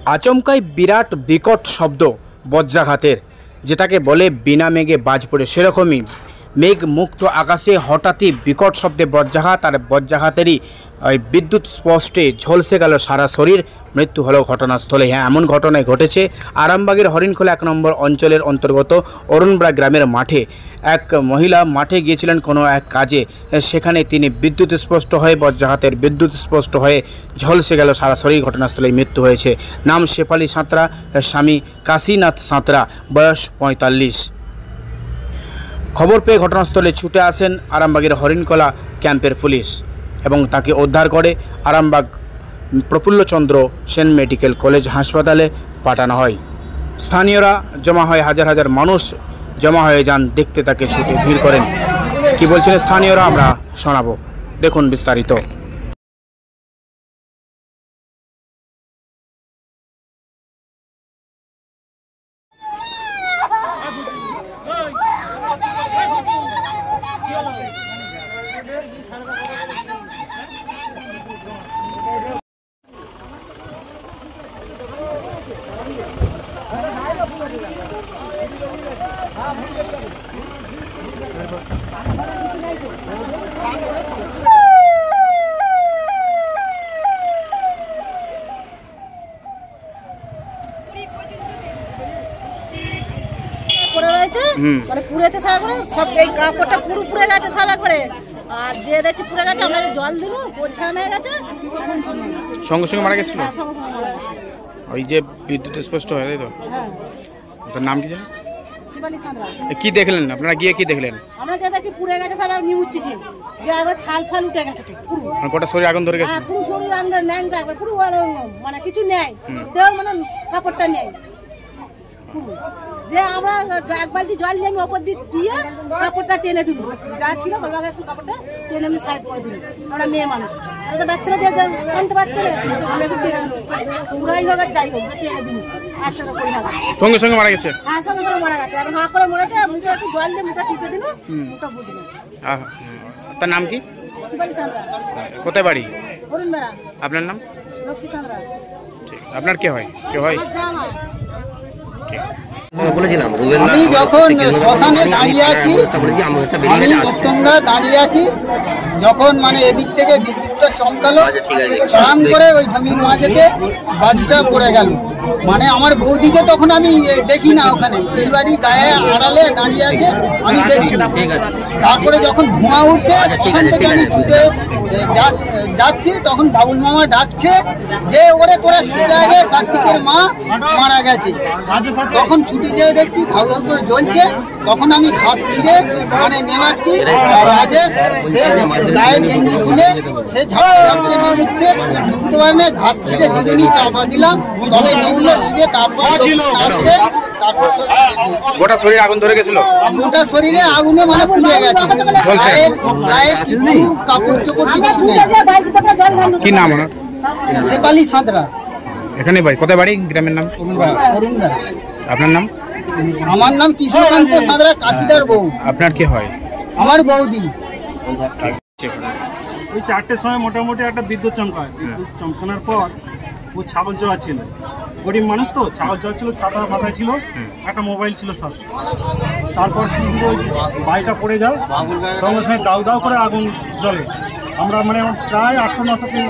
আচমকাই বিরাট বিকট শব্দ বজ্রাঘাতের, যেটাকে বলে বিনা মেঘে বাজ পড়ে, সেরকমই মেঘ মুক্ত আকাশে হঠাৎই বিকট শব্দে বজ্রাঘাত, আর বজ্রাঘাতেরই বিদ্যুৎ স্পষ্টে ঝলসে গেল সারা শরীর, মৃত্যু হলো ঘটনাস্থলে। হ্যাঁ, এমন ঘটনায় ঘটেছে আরামবাগের হরিণখোলা 1 নম্বর অঞ্চলের অন্তর্গত অরুণপাড়া গ্রামের মাঠে। এক মহিলা মাঠে গিয়েছিলেন কোনো এক কাজে, সেখানে তিনি বিদ্যুৎ স্পষ্ট হয়ে বজ্রাঘাতের বিদ্যুৎ স্পষ্ট হয়ে ঝলসে গেল সারা শরীর, ঘটনাস্থলে মৃত্যু হয়েছে। নাম শেফালি সাঁতরা, স্বামী কাশীনাথ সাঁতরা, বয়স 45। খবর পেয়ে ঘটনাস্থলে ছুটে আসেন আরামবাগের হরিণখোলা ক্যাম্পের পুলিশ এবং তাকে উদ্ধার করে আরামবাগ প্রফুল্লচন্দ্র সেন মেডিকেল কলেজ হাসপাতালে পাঠানো হয়। স্থানীয়রা জমা হয়, হাজার হাজার মানুষ জমা হয়ে যান দেখতে, তাকে ছুটে ভিড় করেন। কি বলছেন স্থানীয়রা আমরা শোনাবো, দেখুন বিস্তারিত। মানে পুড়েছে সারা করে সব, এই কাপড়টা পুরো পুড়ে গেছে সব একবারে। আর যে দেখছি পুড়ে গেছে, আমরা জল দিব পোছানো হয়ে গেছে, সঙ্গে সঙ্গে মারা গেছিল। সঙ্গে সঙ্গে মারা গেছে। ওই যে বিদ্যুৎ স্পষ্ট হয়, তাই তো? হ্যাঁ। ওটার নাম কি জানেন? শিবানী সাঁতরা। কি দেখলেন আপনারা গিয়ে, কি দেখলেন? আমরা যে দেখছি পুড়ে গেছে সব, নিউচ্ছি যে একবার ছাল ফাল উঠে গেছে পুরো, গোটা শরীর আগুন ধরে গেছে। হ্যাঁ, পুরো শরীর আগুন ন্যাংটা একবার পুরো, মানে কিছু নেই দেহ, মানে কাপড়টা নেই পুরো। যে আমরা এক বালতি জল নিয়ে আমি ওপর দিয়ে কাপড়টা টেনে দিল, যা ছিল বলবাকে একটু কাপড়টা টেনে আমি সাইড করে দিল। আমরা মেয়ে মানুষ, এটা বাচ্চারা যে জানতে পারছে না, আমি একটু টেনে দিল, পুরাই হোক আর যাই হোক, যে টেনে দিল একসাথে করে হবে। সঙ্গে সঙ্গে মারা গেছে? হ্যাঁ, সঙ্গে সঙ্গে মারা গেছে। এখন হাঁ করে মরেছে, মুখে একটু জল দিয়ে মুখটা টিপে দিল, মুখটা বুঝল। তার নাম কি? শিবানী সাঁতরা। কোথায় বাড়ি? হরিণপাড়া। আপনার নাম? লক্ষ্মী সাঁতরা। আপনার কে হয়? কে হয়? আমি যখন শ্মশানে দাঁড়িয়ে আছি, আমি প্রত্যঙ্গা দাঁড়িয়ে আছি, যখন মানে এদিক থেকে বিদ্যুৎটা চমকালো, সারাম করে ওই জমির মাঝেতে বাজটা পড়ে গেল। মানে আমার বৌদিকে তখন আমি দেখি না, ওখানে তেলবাড়ি গায়ে আড়ালে দাঁড়িয়ে আছে, আমি দেখি না। তারপরে যখন ধোঁয়া উঠছে, সেখান থেকে আমি ছুটে যাচ্ছি, তখন বাবুল মামা ডাকছে যে ওরে তোরা ছুটে আগে, কার্তিকের মা মারা গেছে। তখন ছুটে যেয়ে দেখছি ধাউ ধাউ করে জ্বলছে, তখন আমি ঘাস ছিঁড়ে মানে নেমাচ্ছি, রাজেশ সে গায়ের গেঞ্জি খুলে সে ঝাপটে ঝাপটে নেমেছে, নুকতে পারে ঘাস ছিঁড়ে দুজনই চাপা দিলাম, তবে নিবলো, নিবে তারপর আসতে, তারপর গোটা শরীরে আগুন ধরে গেছিল। গোটা শরীরে আগুনে মানে পুড়ে গেছে, গায়ের কিছু কাপড় চোপড় কিছু নেই। কি নাম ওনার? শেফালি সাঁতরা। এখানে বাড়ি? কোথায় বাড়ি? গ্রামের নাম? অরুণপাড়া। আপনার নাম? আমার নাম কৃষ্ণকান্ত সাঁতরা, কাশিদার বউ। আপনার কি হয়? আমার বৌদি। ওই 4টের সময় মোটামুটি একটা বিদ্যুৎ চমকায়, বিদ্যুৎ চমকানোর পর ও ছাগল জোড়া ছিল, গরিব মানুষ তো, ছাগল জোড়া ছিল, ছাতা মাথায় ছিল, একটা মোবাইল ছিল সব। তারপর কিন্তু ওই বাইকটা পড়ে যায়, সঙ্গে সঙ্গে দাউ দাউ করে আগুন জ্বলে। আমরা মানে প্রায় 800-900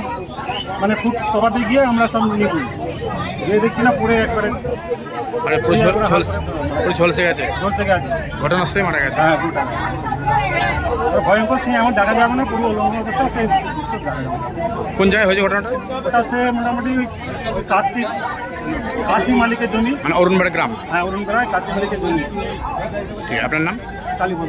মানে ফুট তফাতে গিয়ে আমরা সব নিয়ে গিয়ে দেখছি না পুরো একবারে ঝলসে গেছে। ঘটনাস্থলে মারা গেছে। হ্যাঁ, ভয়ঙ্কর সেই আমার দেখা যাবে না, পুরো অলঙ্ঘন অবস্থা, সেই দৃশ্য দেখা যাবে। কোন জায়গায় হয়েছে ঘটনাটা? ওটা সে মোটামুটি ওই কার্তিক কাশি মালিকের জমি, মানে অরুণপাড়া গ্রাম? হ্যাঁ, অরুণপাড়ায় কাশি মালিকের জমি। ঠিক, আপনার নাম? কালীপদ।